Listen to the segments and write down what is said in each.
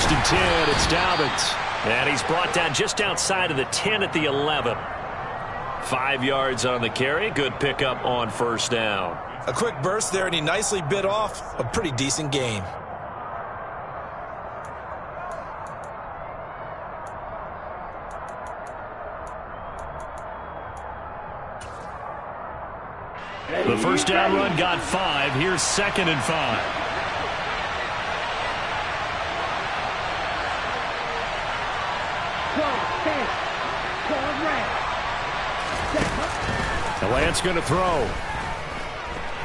first and 10. It's Dobbins. And he's brought down just outside of the 10 at the 11. 5 yards on the carry. Good pickup on first down. A quick burst there, and he nicely bit off a pretty decent gain. The first down run got 5. Here's 2nd and 5. The Lance going to throw.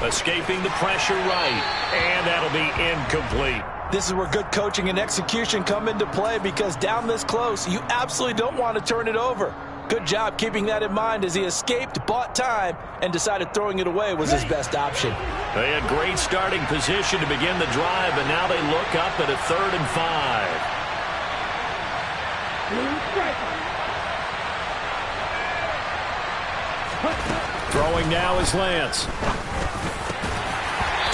Escaping the pressure right. And that'll be incomplete. This is where good coaching and execution come into play, because down this close, you absolutely don't want to turn it over. Good job keeping that in mind as he escaped, bought time, and decided throwing it away was his best option. They had great starting position to begin the drive, but now they look up at a 3rd and 5. Throwing now is Lance.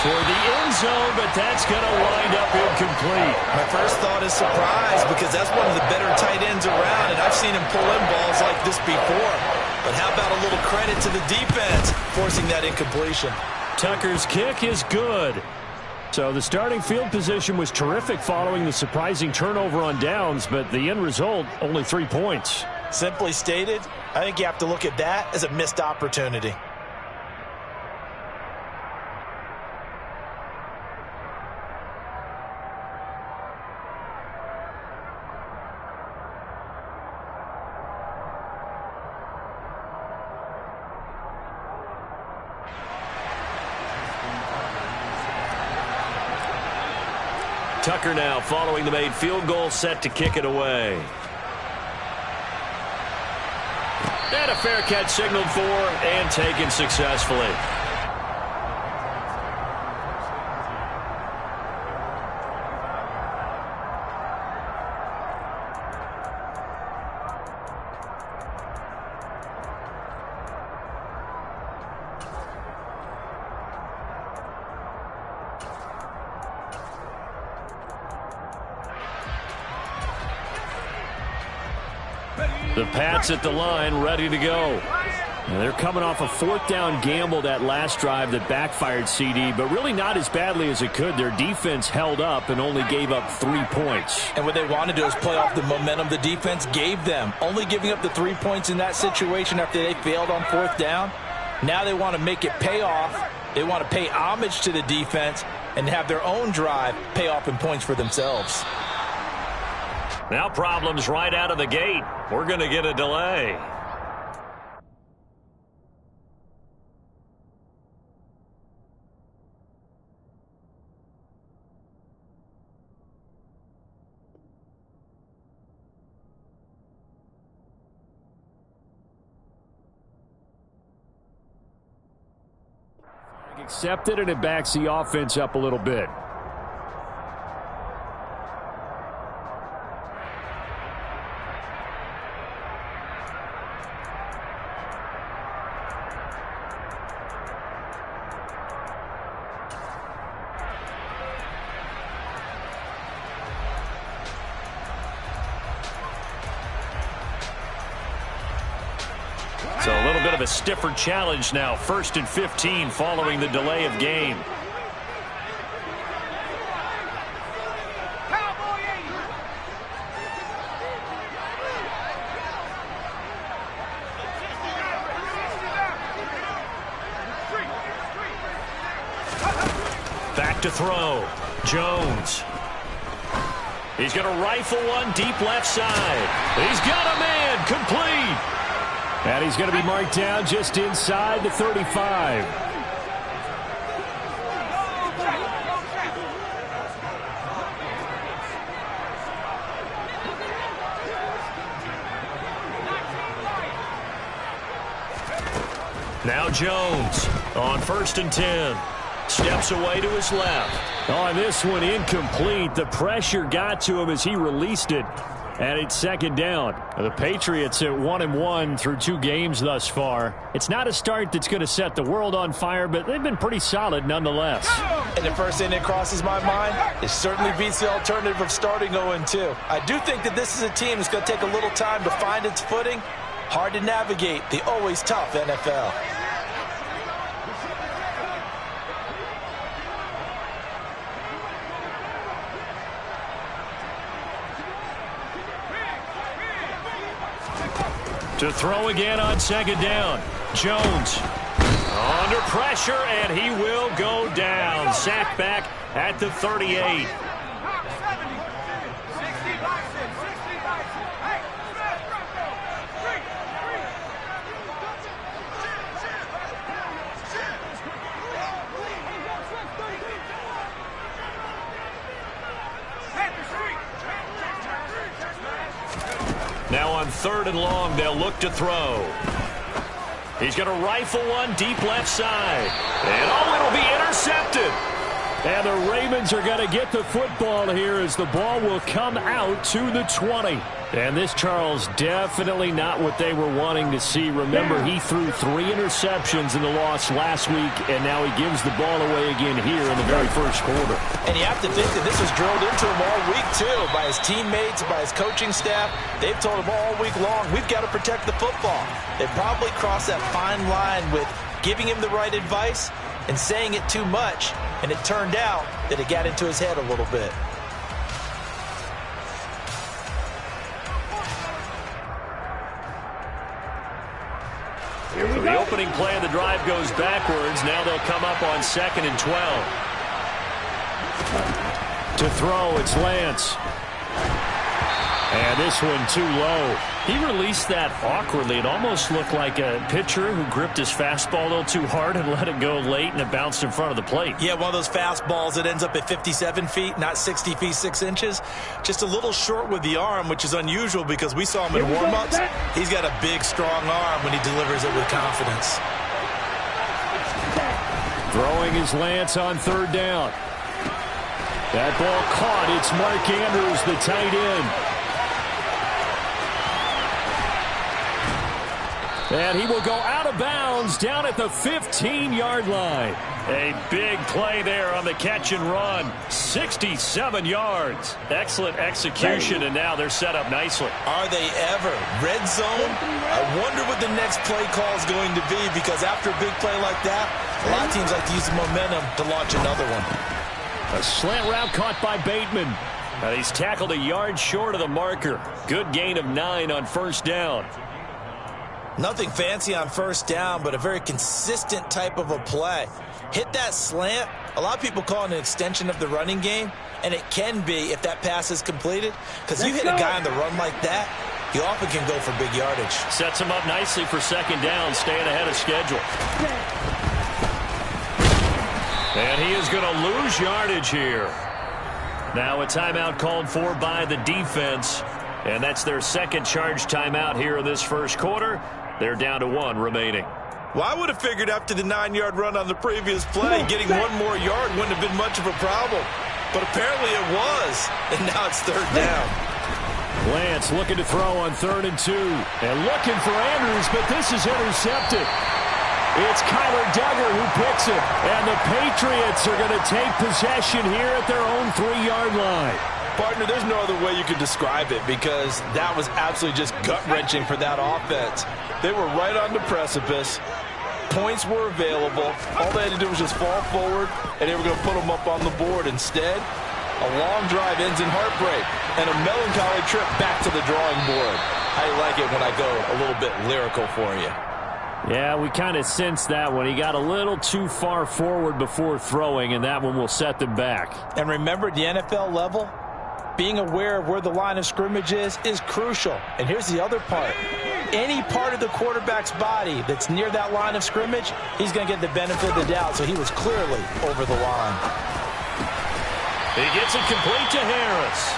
Toward the end zone, but that's going to wind up incomplete. My first thought is surprise, because that's one of the better tight ends around, and I've seen him pull in balls like this before. But how about a little credit to the defense forcing that incompletion? Tucker's kick is good. So the starting field position was terrific following the surprising turnover on downs, but the end result, only 3 points. Simply stated, I think you have to look at that as a missed opportunity. Tucker now following the made field goal, set to kick it away. And a fair catch signaled for and taken successfully. The Pats at the line, ready to go. And they're coming off a 4th down gamble that last drive that backfired CD, but really not as badly as it could. Their defense held up and only gave up 3 points. And what they want to do is play off the momentum the defense gave them. Only giving up the 3 points in that situation after they failed on 4th down. Now they want to make it pay off. They want to pay homage to the defense and have their own drive pay off in points for themselves. Now problems right out of the gate. We're going to get a delay. Accepted, and it backs the offense up a little bit. So a little bit of a stiffer challenge now. 1st and 15 following the delay of game. Back to throw. Jones. He's going to rifle one deep left side. He's got a man. Complete. And he's going to be marked down just inside the 35. Now Jones on 1st and 10. Steps away to his left. On this one, incomplete. The pressure got to him as he released it. And it's second down. The Patriots at 1-1 through 2 games thus far. It's not a start that's going to set the world on fire, but they've been pretty solid nonetheless. And the first thing that crosses my mind, it certainly beats the alternative of starting 0-2. I do think that this is a team that's going to take a little time to find its footing. Hard to navigate the always tough NFL. To throw again on second down. Jones under pressure, and he will go down. Sacked back at the 38. Now on 3rd and long, they'll look to throw. He's going to rifle one deep left side. And it'll be intercepted. And the Ravens are going to get the football here as the ball will come out to the 20. And this, Charles, definitely not what they were wanting to see. Remember, he threw 3 interceptions in the loss last week, and now he gives the ball away again here in the very first quarter. And you have to think that this was drilled into him all week, too, by his teammates, by his coaching staff. They've told him all week long, we've got to protect the football. They probably crossed that fine line with giving him the right advice and saying it too much, and it turned out that it got into his head a little bit. So the opening play of the drive goes backwards. Now they'll come up on 2nd and 12. To throw, it's Lance. And this one too low. He released that awkwardly. It almost looked like a pitcher who gripped his fastball a little too hard and let it go late, and it bounced in front of the plate. Yeah, one of those fastballs that ends up at 57 feet, not 60 feet 6 inches. Just a little short with the arm, which is unusual because we saw him in warm-ups. He's got a big, strong arm when he delivers it with confidence. Throwing is Lance on 3rd down. That ball caught. It's Mark Andrews, the tight end. And he will go out of bounds down at the 15-yard line. A big play there on the catch and run. 67 yards. Excellent execution, and now they're set up nicely. Are they ever? Red zone? I wonder what the next play call is going to be, because after a big play like that, a lot of teams like to use the momentum to launch another one. A slant route caught by Bateman. And he's tackled a yard short of the marker. Good gain of 9 on 1st down. Nothing fancy on 1st down, but a very consistent type of a play. Hit that slant. A lot of people call it an extension of the running game, and it can be if that pass is completed, because you hit a guy on the run like that, he often can go for big yardage. Sets him up nicely for 2nd down, staying ahead of schedule. And he is going to lose yardage here. Now a timeout called for by the defense, and that's their 2nd charge timeout here in this first quarter. They're down to 1 remaining. Well, I would have figured after the 9-yard run on the previous play, getting 1 more yard wouldn't have been much of a problem. But apparently it was, and now it's 3rd down. Lance looking to throw on 3rd and 2. And looking for Andrews, but this is intercepted. It's Kyler Duggar who picks it. And the Patriots are going to take possession here at their own 3-yard line. Partner, there's no other way you could describe it, because that was absolutely just gut-wrenching for that offense. They were right on the precipice. Points were available. All they had to do was just fall forward, and they were going to put them up on the board. Instead, a long drive ends in heartbreak and a melancholy trip back to the drawing board. I like it when I go a little bit lyrical for you. Yeah, we kind of sensed that when he got a little too far forward before throwing, and that one will set them back. And remember, at the NFL level, being aware of where the line of scrimmage is crucial. And here's the other part. Any part of the quarterback's body that's near that line of scrimmage, he's going to get the benefit of the doubt. So he was clearly over the line. He gets it complete to Harris.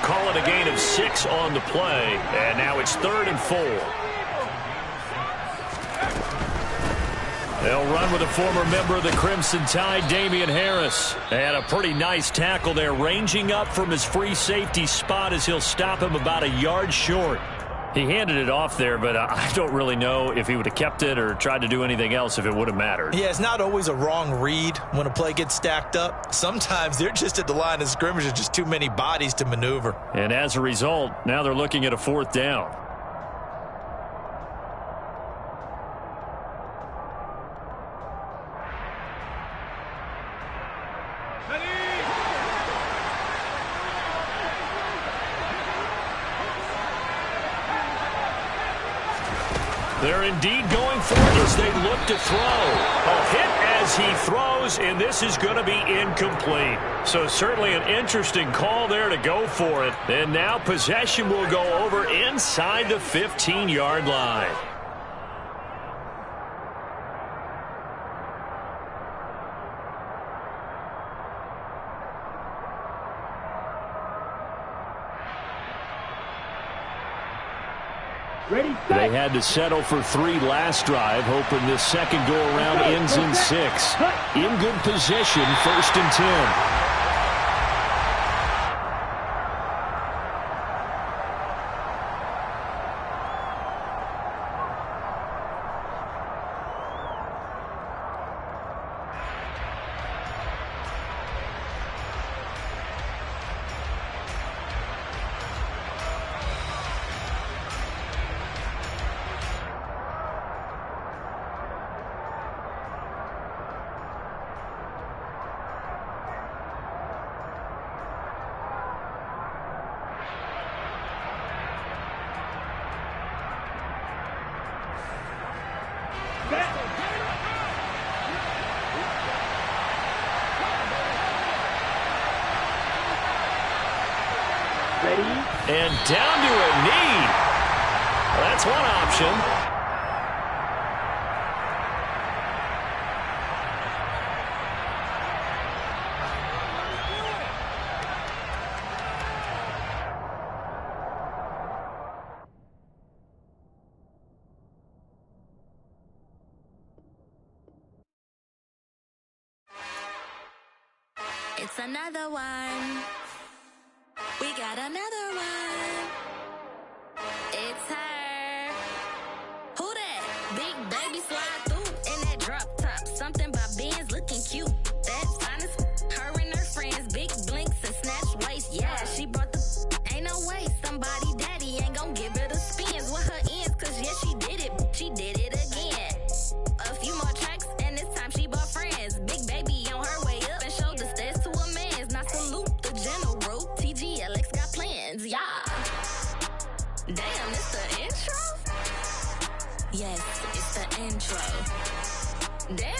Call it a gain of 6 on the play. And now it's 3rd and 4. They'll run with a former member of the Crimson Tide, Damian Harris. They had a pretty nice tackle there, ranging up from his free safety spot as he'll stop him about a yard short. He handed it off there, but I don't really know if he would have kept it or tried to do anything else if it would have mattered. Yeah, it's not always a wrong read when a play gets stacked up. Sometimes they're just at the line of scrimmage. There's just too many bodies to maneuver. And as a result, now they're looking at a 4th down. They're indeed going for it as they look to throw. A hit as he throws, and this is going to be incomplete. So certainly an interesting call there to go for it. And now possession will go over inside the 15-yard line. Ready, set. They had to settle for 3 last drive, hoping this second go-around ends in 6. In good position, 1st and 10. And down to a knee. That's one option. It's another one. We got another one. It's her. Who that? Big baby slide through in that drop top. Something by Benz looking cute. That's fine as her and her friends. Big blinks and snatch waist. Yeah, she brought the ain't no way. Somebody daddy ain't gon' give her the spins with her ends. Cause yeah, she did it. She did it again. A few more tracks and this time she bought friends. Big baby on her way up and showed the stairs to a man's. Now salute the general. TGLX got plans, yeah. Damn, it's the intro? Yes, it's the intro. Damn.